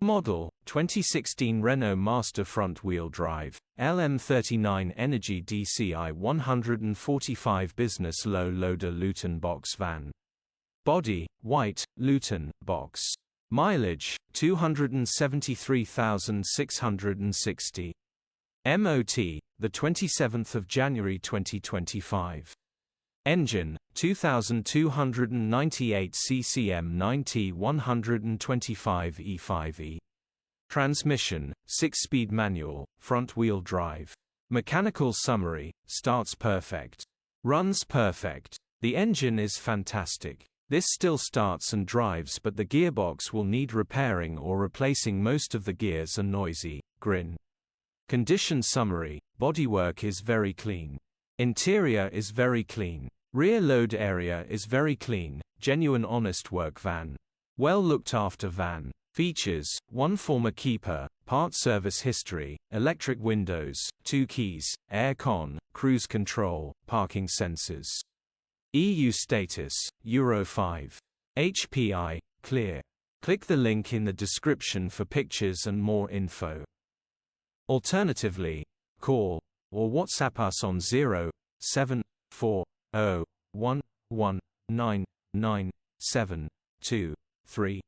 Model, 2016 Renault Master front-wheel drive, LM39 Energy dCi 145 Business Low Loader Luton box van. Body, white, Luton, box. Mileage, 273,660. MOT, the 27th of January 2025. Engine, 2298 CCM 9T125 E5E. Transmission, 6-speed manual, front-wheel drive. Mechanical summary, starts perfect. Runs perfect. The engine is fantastic. This still starts and drives, but the gearbox will need repairing or replacing. Most of the gears are noisy. Grin. Condition summary, bodywork is very clean. Interior is very clean. Rear load area is very clean. Genuine honest work van. Well looked after van. Features, 1 former keeper, part service history, electric windows, 2 keys, air con, cruise control, parking sensors. EU status, Euro 5. HPI, clear. Click the link in the description for pictures and more info. Alternatively, call or WhatsApp us on 07401199723.